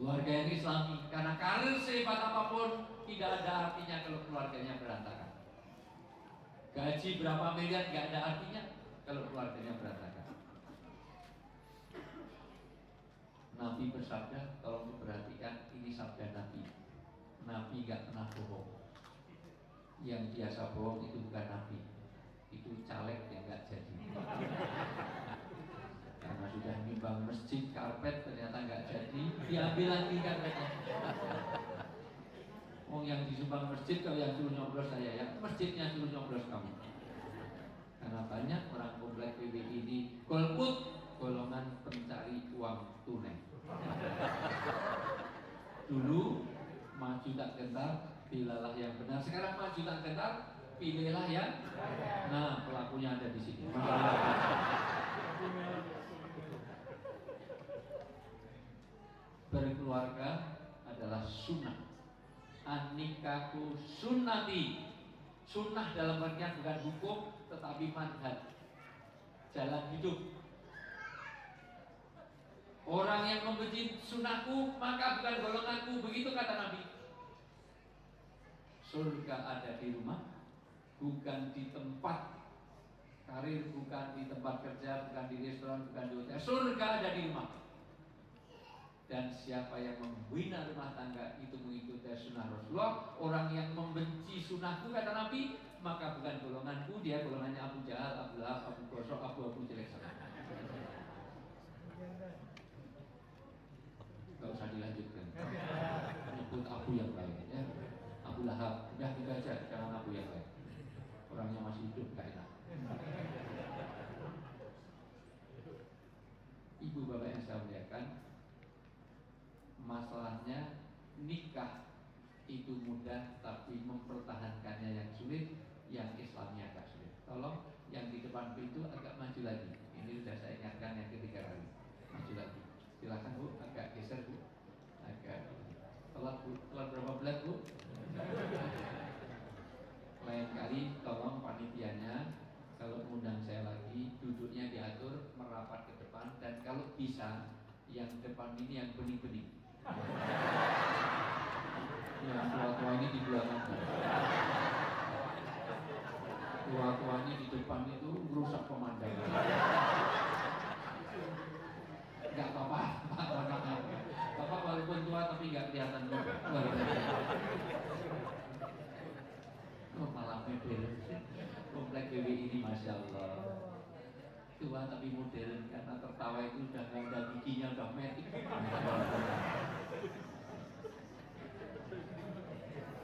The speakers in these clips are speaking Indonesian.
keluarga yang Islami. Karena karir sehebat apapun tidak ada artinya kalau keluarganya berantakan. Gaji berapa miliar nggak ada artinya kalau keluarganya berantakan. Nabi bersabda, tolong diperhatikan, ini sabda Nabi. Nabi gak pernah bohong. Yang biasa bohong itu bukan Nabi, itu caleg yang gak jadi. Karena sudah nimbang masjid karpet ternyata gak jadi, diambil lagi karpetnya. Oh, yang disumbang masjid, kalau yang suruh nyoblos saya, ya masjidnya suruh nyoblos kamu. Karena banyak orang komplek PBI ini golput, golongan pencari uang tunai. Dulu maju tak gentar, pilihlah yang benar. Sekarang maju tak gentar, pilihlah yang. Nah, pelakunya ada di sini. Berkeluarga adalah sunnah. An-nikahu sunnati. Sunnah dalam artian bukan hukum, tetapi manhaj, jalan hidup. Orang yang membenci sunnahku maka bukan golonganku, begitu kata Nabi. Surga ada di rumah, bukan di tempat karir, bukan di tempat kerja, bukan di restoran, bukan di hotel. Surga ada di rumah. Dan siapa yang menghina rumah tangga itu mengikuti sunnah Rasulullah. Orang yang membenci sunnahku kata Nabi, maka bukan golonganku, dia golongannya Abu Jahal, Abu Lahab, Abu Gosok, Abu jelek sana. Gak usah dilanjutkan. Menyebut Abu yang baik, ya. Abu Lahab, udah gitu aja, jangan Abu yang baik. Orangnya masih hidup, gak enak. Ibu bapak yang saya muliakan, masalahnya nikah itu mudah, tapi mempertahankannya yang sulit, yang Islamnya agak sulit. Tolong yang di depan pintu agak maju lagi. Ini sudah saya ingatkan yang ketiga kali. Maju lagi. Silakan Bu, agak geser Bu. Agak telat Bu. Telat berapa bulan Bu? Lain kali tolong panitianya kalau undang saya lagi, duduknya diatur merapat ke depan, dan kalau bisa yang depan ini yang bening-bening. Yang tua-tua ini di belakang. Tua-tua ini di depan itu merusak pemandangan. Gak apa-apa, Pak, maaf. Bapak walaupun tua tapi gak kelihatan tua. Oh, malah modern. Komplek BW ini Masya Allah. Tua tapi modern, karena tertawa itu udah gak ada giginya, udah metik.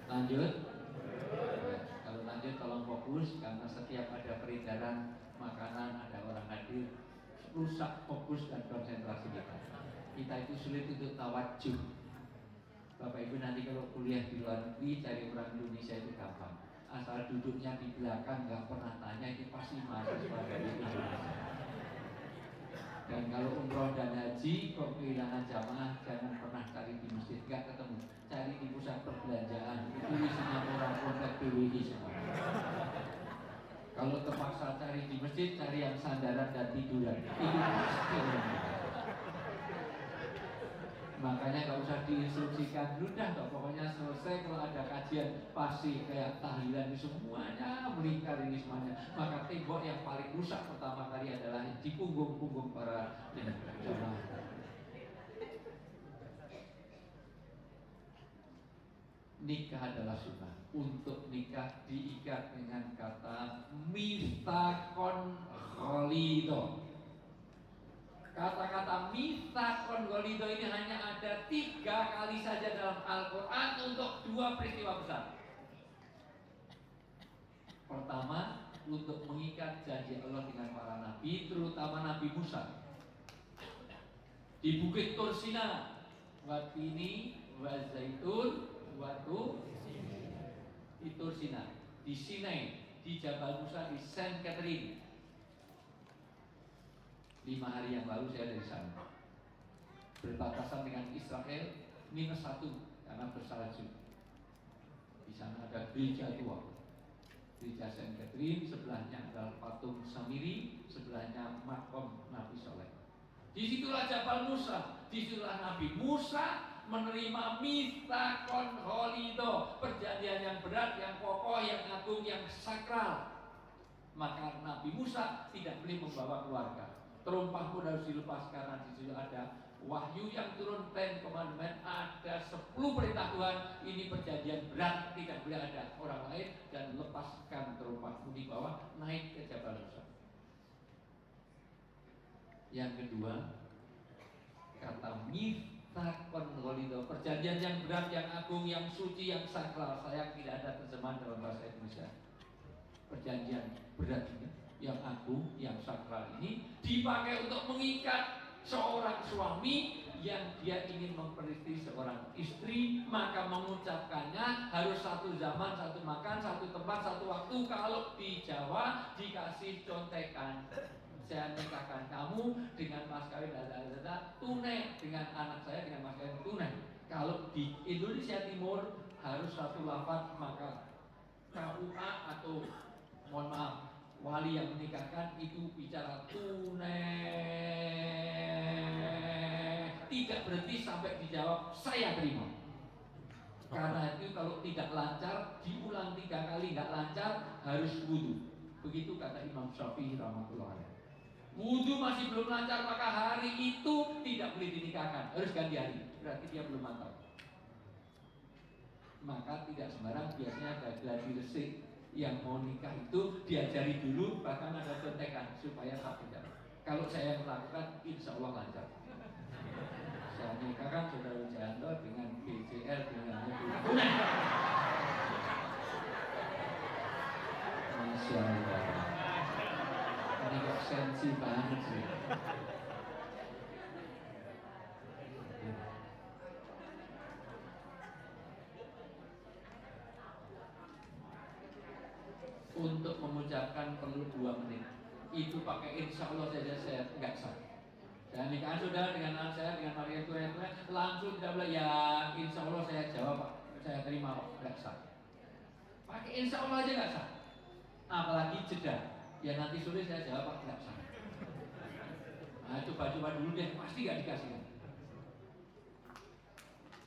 Lanjut. Kalau lanjut tolong fokus, karena setiap ada peredaran makanan, ada orang hadir, rusak fokus dan konsentrasi kita. Kita itu sulit untuk tawajuh. Bapak Ibu nanti kalau kuliah di luar negeri cari orang Indonesia itu gampang. Asal duduknya di belakang nggak pernah tanya, itu pasti mahasiswa dari Indonesia. Dan kalau umroh dan haji kok kehilangan jamaah, jangan pernah cari di masjid, nggak ketemu. Cari di pusat perbelanjaan, itu isinya orang kontak BWI semua. Kalau terpaksa cari di masjid, cari yang sandaran dan tiduran. Itu pasti orang. Makanya gak usah diinstruksikan dulu dah, pokoknya selesai kalau ada kajian pasti kayak tahlilan semuanya melingkar ini semuanya. Maka tembok yang paling rusak pertama kali adalah di punggung-punggung para jamaah. Nikah adalah sunnah. Untuk nikah diikat dengan kata mitsaqon ghalidho. Kata-kata mitsaqon ghalidho ini hanya ada 3 kali saja dalam Al-Quran untuk 2 peristiwa besar. Pertama, untuk mengikat janji Allah dengan para nabi, terutama Nabi Musa di Bukit Tur Sina, watini wa zaitun watu di Tur Sina, di Sinai, di Jabal Musa, di Saint Catherine. 5 hari yang lalu saya dari sana, berbatasan dengan Israel -1 karena bersalju. Di sana ada gereja tua, gereja Saint Catherine, sebelahnya adalah patung Samiri, sebelahnya makom Nabi Soleh. Disitulah Jabal Musa, disitulah Nabi Musa menerima mitsaqon ghalido, perjanjian yang berat, yang kokoh, yang agung, yang sakral. Maka Nabi Musa tidak boleh membawa keluarga. Terumpah pun harus dilepas karena di situ ada wahyu yang turun, 10 commandment, ada 10 perintah Tuhan. Ini perjanjian berat, tidak boleh ada orang lain, dan lepaskan terumpahmu di bawah, naik ke Jabal Musa. Yang kedua, kata mitsaqon ghalido, perjanjian yang berat, yang agung, yang suci, yang sakral. Saya tidak ada terjemahan dalam bahasa Indonesia. Perjanjian berat ini, yang agung, yang sakral ini dipakai untuk mengikat seorang suami yang dia ingin memperistri seorang istri, maka mengucapkannya harus satu zaman, satu makan, satu tempat, satu waktu. Kalau di Jawa dikasih contekan, saya nikahkan kamu dengan mas kawin tunai, dengan anak saya dengan mas kawin tunai. Kalau di Indonesia Timur harus satu lafaz, maka KUA atau mohon maaf, wali yang menikahkan itu bicara tunai, tidak berhenti sampai dijawab saya terima. Karena itu kalau tidak lancar diulang 3 kali, nggak lancar harus wudu. Begitu kata Imam Syafi'i rahmatullah alaih. Wudu masih belum lancar, maka hari itu tidak boleh dinikahkan, harus ganti hari, berarti dia belum mantap. Maka tidak sembarang, biasanya ada gladi resik yang mau nikah itu diajari dulu, bahkan ada contekan supaya satu jam. Kalau saya melakukan, insya Allah lancar. Saya nikahkan saudara Wijanto dengan BCL dengan tunai. Masya Allah, ini kok sensi banget sih. Untuk mengucapkan perlu 2 menit. Itu pakai insya Allah saja saya nggak sah. Saya nikah sudah dengan anak saya, dengan Maria Tuhan, langsung tidak boleh ya insya Allah saya jawab Pak, saya terima Pak, nggak sah. Pakai insya Allah aja nggak sah. Apalagi jeda, ya nanti sore saya jawab Pak, nggak sah. Nah coba-coba dulu deh, pasti nggak dikasih.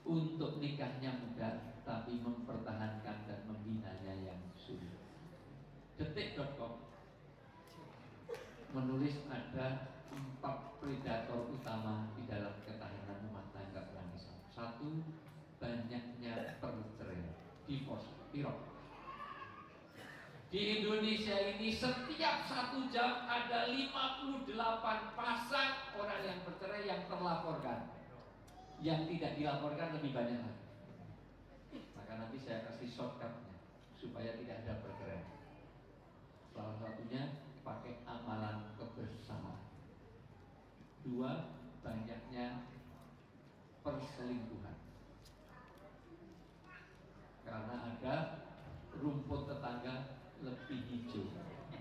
Untuk nikahnya mudah, tapi mempertahankan dan membinanya yang sulit. Detik.com menulis ada 4 predator utama di dalam ketahanan rumah tangga Indonesia. 1, banyaknya perceraian, divorce, pirok. Di Indonesia ini setiap 1 jam ada 58 pasang orang yang bercerai yang terlaporkan. Yang tidak dilaporkan lebih banyak lagi. Maka nanti saya kasih shortcutnya supaya tidak ada perceraian. Salah satunya pakai amalan kebersamaan. 2, banyaknya perselingkuhan. Karena ada rumput tetangga lebih hijau.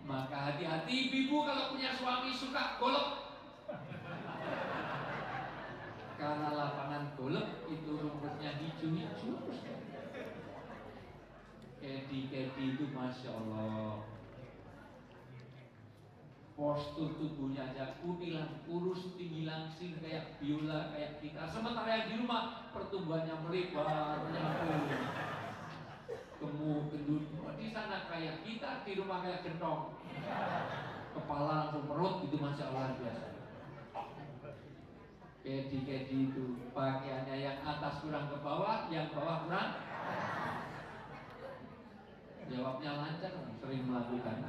Maka hati-hati ibu kalau punya suami suka golok. Karena lapangan golok itu rumputnya hijau-hijau. Kedi-kedi itu Masya Allah, postur tubuhnya aja kunilan, kurus, tinggi langsing kayak biola, kayak kita. Sementara yang di rumah pertumbuhannya melebar, menyambung, gemuk, gendut. Di sana kayak kita, di rumah kayak gentong, kepala langsung perut, itu Masya Allah biasa. Kedi-kedi itu pakaiannya yang atas kurang ke bawah, yang bawah kurang. Jawabnya lancar, sering melakukan.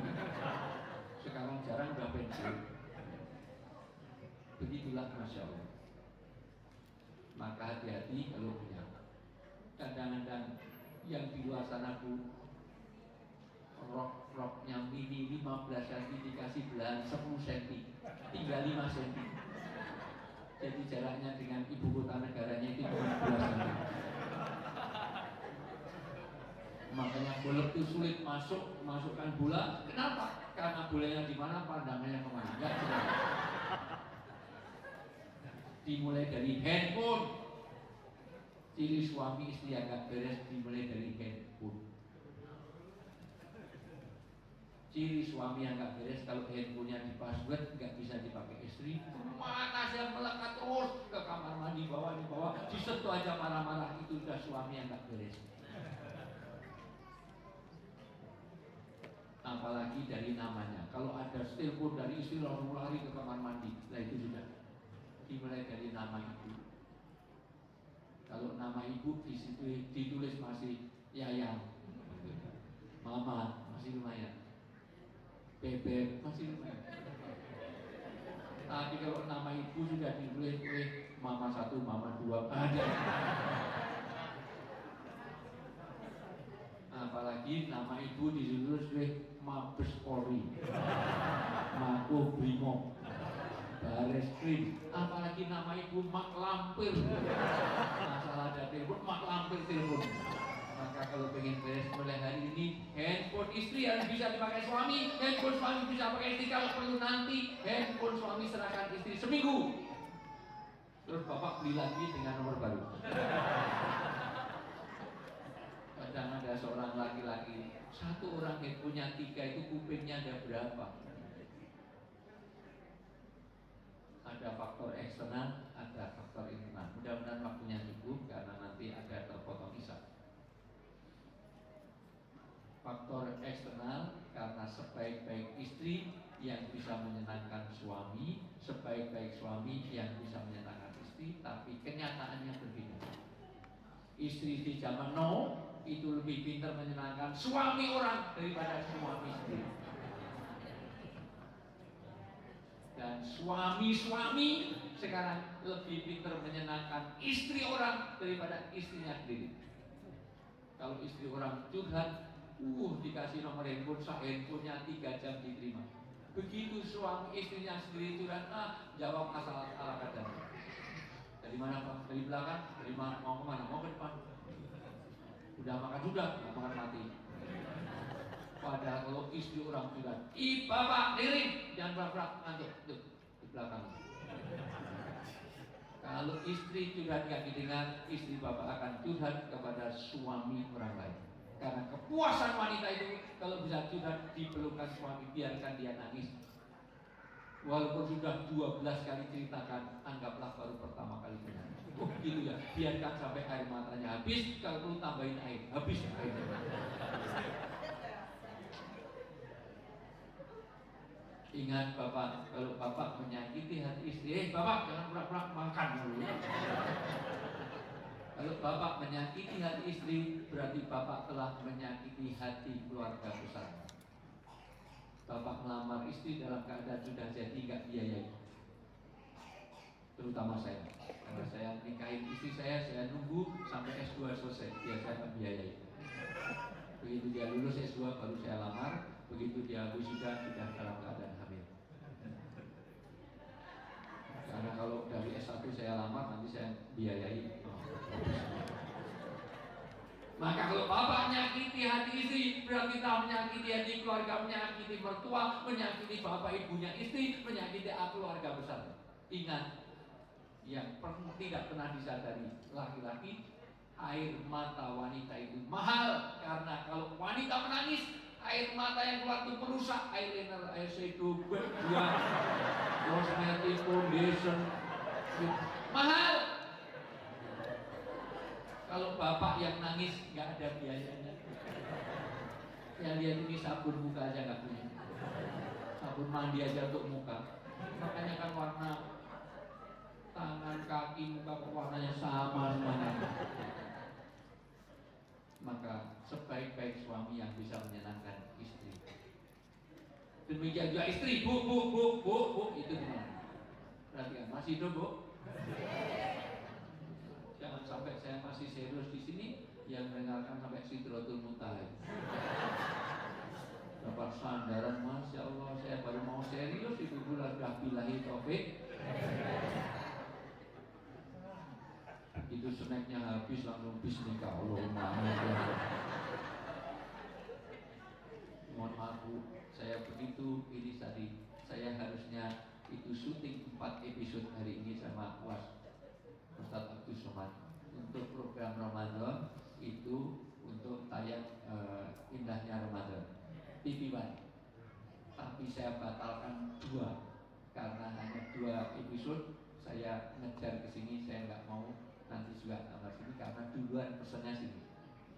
Sekarang jarang udah pensiun. Begitulah Masya Allah. Maka hati-hati kalau punya. Kadang-kadang yang di luar sana Bu, rok-roknya mini 15 cm dikasih belahan 10 cm, tinggal 5 cm. Jadi jaraknya dengan ibu kota negaranya itu cuma 2 cm. Makanya bola itu sulit masukkan bola. Kenapa? Karena bolanya di mana, pandangannya kemana. Enggak jelas. Dimulai dari handphone. Ciri suami istri yang gak beres dimulai dari handphone. Ciri suami yang gak beres kalau handphonenya di password gak bisa dipakai istri. Mana saya melekat terus ke kamar mandi bawah, disentuh aja suami yang nggak beres. Apalagi dari namanya. Kalau ada telepon dari istri langsung lari ke kamar mandi, nah itu sudah dimulai dari nama ibu. Kalau nama ibu di situ ditulis masih Yayang, Mama masih lumayan, Bebek masih lumayan. Tapi kalau nama ibu sudah ditulis Mama 1, Mama 2, ada. Apalagi nama ibu ditulis Mabes Polri, Mako Brimob, Bareskrim. Apalagi nama ibu Mak Lampir. Masalah ada telepon, Mak Lampir telepon. Maka kalau pengen beres mulai hari ini, handphone istri harus bisa dipakai suami, handphone suami bisa pakai istri. Kalau perlu nanti handphone suami serahkan istri seminggu, terus bapak beli lagi dengan nomor baru. Kadang ada seorang laki-laki, satu orang yang punya 3 itu kupingnya ada berapa? Ada faktor eksternal, ada faktor internal. Mudah-mudahan waktunya cukup karena nanti ada terpotong isya. Faktor eksternal karena sebaik-baik istri yang bisa menyenangkan suami, sebaik-baik suami yang bisa menyenangkan istri, tapi kenyataannya berbeda. Istri di zaman now itu lebih pintar menyenangkan suami orang daripada suami istri. Dan suami-suami sekarang lebih pintar menyenangkan istri orang daripada istrinya sendiri. Kalau istri orang curhat, dikasih nomor handphone, handphonenya 3 jam diterima. Begitu suami istrinya sendiri curhat, jawab asal ala kadang. Dari mana Pak? Dari belakang? Dari mana? Mau kemana? Mau ke depan? Udah makan sudah? Nggak makan mati. Padahal kalau istri orang curhat, bapak lirik, jangan berak-berak, ngantuk, tuh di belakang. Kalau istri curhat nggak didengar, istri bapak akan curhat kepada suami orang lain. Karena kepuasan wanita itu kalau bisa curhat di pelukan suami, biarkan dia nangis. Walaupun sudah 12 kali ceritakan, anggaplah baru pertama kali dengar. Gitu ya, biarkan sampai air matanya habis. Kalau perlu tambahin air, habis airnya. Ingat bapak, kalau bapak menyakiti hati istri, bapak jangan pura-pura makan dulu. Kalau bapak menyakiti hati istri, berarti bapak telah menyakiti hati keluarga besar. Bapak melamar istri dalam keadaan sudah jadi nggak biayai, terutama saya. Karena saya nikahin istri saya nunggu sampai S2 selesai, biar saya nggak biayai. Begitu dia lulus S2 baru saya lamar, begitu dia sudah dalam keadaan hamil. Karena kalau dari S1 saya lamar, nanti saya biayai. Maka kalau bapak menyakiti hati istri, berarti kita menyakiti hati keluarga, menyakiti mertua, menyakiti bapak ibunya istri, menyakiti keluarga besar. Ingat, yang tidak pernah disadari laki-laki, air mata wanita itu mahal. Karena kalau wanita menangis, air mata yang keluar itu merusak eyeliner, eyeshadow, buat cosmetic, foundation, mahal. Kalau bapak yang nangis nggak ada biayanya. Yang lihat ini sabun muka aja nggak punya, sabun mandi aja untuk muka. Makanya kan warna tangan, kaki, muka warnanya sama semuanya. Maka sebaik-baik suami yang bisa menyenangkan istri. Demikian juga istri, bu, itu gimana? Perhatikan, masih hidup bu? Jangan sampai saya masih serius di sini yang mendengarkan sampai Sidratul Muntaha. Dapat sandaran, masya Allah, saya baru mau serius itu bulan dah bilahi taufik. Itu snacknya habis langsung bismillah Allahumma. Mohon maaf bu, saya begitu ini tadi saya harusnya itu syuting 4 episode hari ini sama Ustadz Abdus Somad untuk program Ramadan itu untuk tayang indahnya Ramadan TV One, tapi saya batalkan 2 karena hanya 2 episode. Saya ngejar ke sini, saya nggak mau nanti juga kamar sini karena duluan pesannya sini.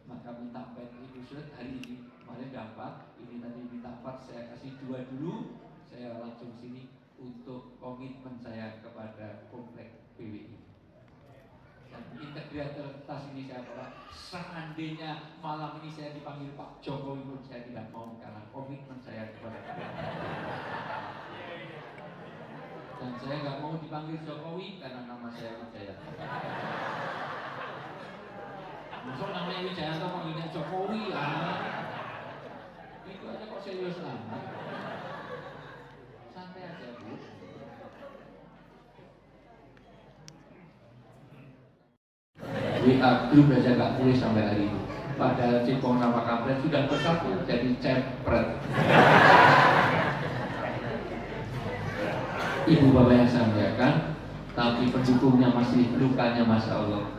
Maka minta pen Ibu Sud hari ini kemarin dapat, ini tadi minta part saya kasih 2 dulu, saya langsung sini untuk komitmen saya kepada komplek PWI. Dan integritas ini saya bawa, seandainya malam ini saya dipanggil Pak Jokowi pun saya tidak mau karena komitmen saya kepada PWI. Dan saya nggak mau dipanggil Jokowi karena nama saya Wijaya. Masuk namanya Wijayanto panggilnya Jokowi itu aja kok serius amat. Santai aja Bu. WA grup aja gak tulis sampai hari ini. Padahal Cipong sama Kampret sudah bersatu jadi cepret. Ibu bapak yang saya muliakan, tapi pendukungnya masih lukanya Masya Allah.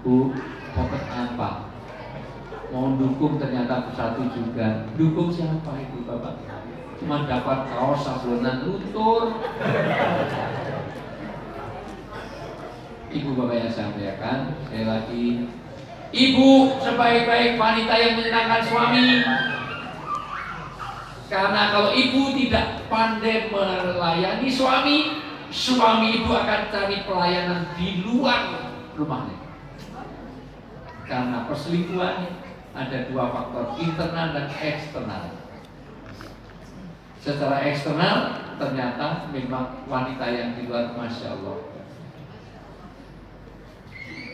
Bu, dapat apa? Mau dukung ternyata bersatu juga. Dukung siapa ibu bapak? Cuma dapat kaos sablonan luntur. Ibu bapak yang saya muliakan, sekali lagi, ibu sebaik-baik wanita yang menyenangkan suami. Karena kalau ibu tidak pandai melayani suami, suami ibu akan cari pelayanan di luar rumahnya. Karena perselingkuhan ada 2 faktor, internal dan eksternal. Secara eksternal ternyata memang wanita yang di luar Masya Allah.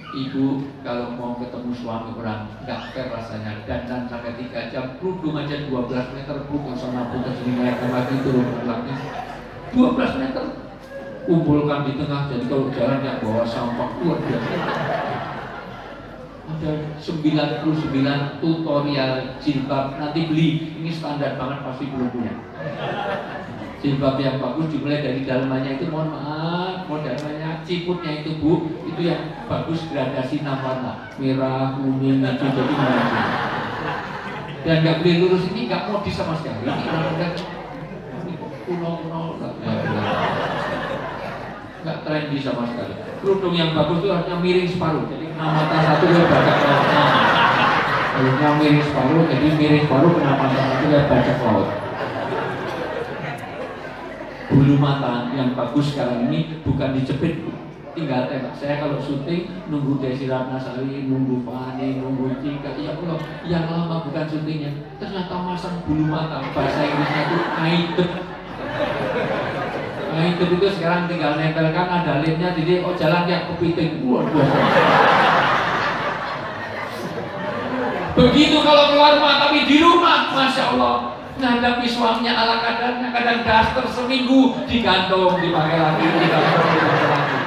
Ibu kalau mau ketemu suami orang nggak fair rasanya, dandan sampai 3 jam, kerudung aja 12 meter, bukan sama bukan sini naikkan lagi turun lagi 12 meter, kumpulkan di tengah, jadi kalau jalan yang bawa sampah luar biasa. Ada 99 tutorial jilbab, nanti beli, ini standar banget pasti belum punya. Jilbab yang bagus dimulai dari dalamannya itu, mohon maaf, modelnya ciputnya itu Bu, itu yang bagus gradasi 6 warna, merah, kuning, hijau, jadi macam. Dan nggak beli lurus ini nggak modis sama sekali. Ini kuno, nggak trendy sama sekali. Kerudung yang bagus itu harusnya miring separuh, jadi kena mata satu ya bajak laut. Harusnya miring separuh, jadi miring separuh kena mata satu ya bajak laut. Bulu mata yang bagus sekarang ini bukan dijepit, tinggal tembak. Saya kalau syuting nunggu Desi Ratnasari, nunggu Fani, nunggu Cika, ya Allah, yang lama bukan syutingnya, ternyata masang bulu mata, bahasa Inggrisnya itu aidep. Aidep itu sekarang tinggal nempelkan, ada lemnya, jadi oh jalan kayak kepiting. Waduh. Begitu kalau keluar rumah, tapi di rumah, Masya Allah, menghadapi suaminya ala kadarnya, kadang daster seminggu digantung, dipakai lagi, dipakai lagi.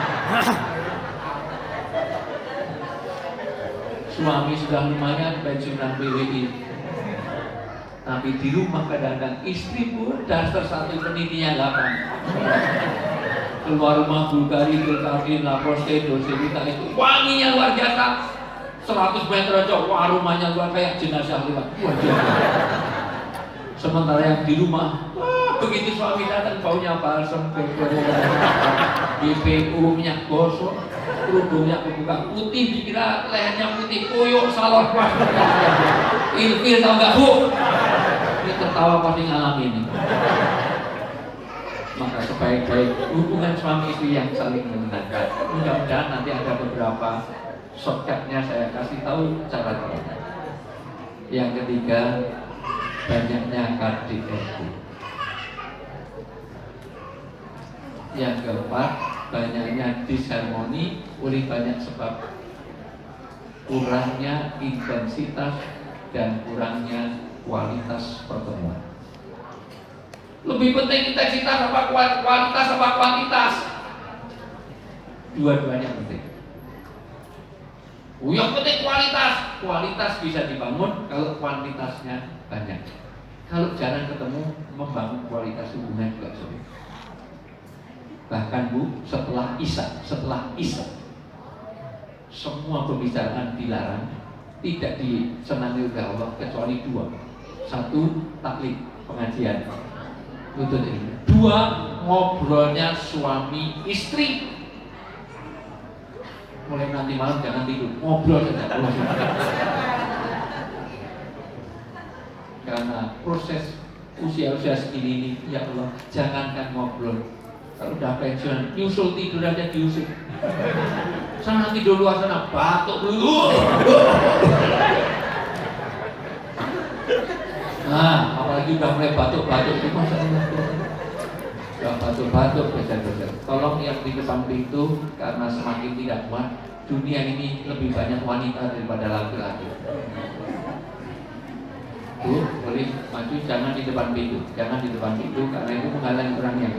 Suami sudah lumayan pensiunan PWI, tapi di rumah kadang-kadang istri pun daster satu penitinya 8. Keluar rumah Bulgari, Bulgari, Lacoste, Dolce Vita itu wanginya luar biasa. 100 meter aja, wah rumahnya luar kayak jenazah lewat. Sementara yang di rumah, begitu suami datang baunya balsam, BPU, minyak gosok, kerudungnya kebuka putih, dikira lehernya putih, koyok salon pas. Ilfil tau gak Bu? Ini tertawa pasti ngalamin ini. Maka sebaik-baik hubungan suami istri yang saling menyenangkan. Mudah-mudahan nanti ada beberapa shortcutnya saya kasih tahu cara-caranya. Yang ketiga, banyaknya KDRT. Yang keempat, banyaknya disharmoni oleh banyak sebab, kurangnya intensitas dan kurangnya kualitas pertemuan. Lebih penting intensitas apa kualitas apa kuantitas? Dua-duanya penting. Yang penting kualitas. Kualitas bisa dibangun kalau kuantitasnya banyak. Kalau jarang ketemu, membangun kualitas hubungan juga sulit. Bahkan Bu, setelah Isya, semua pembicaraan dilarang, tidak disenangi oleh Allah kecuali 2. 1, taklid, pengajian. Betul ini. 2, ngobrolnya suami istri. mulai nanti malam jangan tidur, ngobrol saja. Karena proses usia-usia segini ini, ya Allah, jangankan ngobrol. Kalau udah pensiun, nyusul tidur aja diusir. Sana tidur luar sana, batuk dulu. Nah, apalagi udah mulai batuk-batuk itu masalah. Udah batuk-batuk, besar-besar. Tolong yang di depan pintu, karena semakin tidak kuat, dunia ini lebih banyak wanita daripada laki-laki. Bu, boleh maju, jangan di depan pintu, jangan di depan pintu karena itu menghalangi orangnya.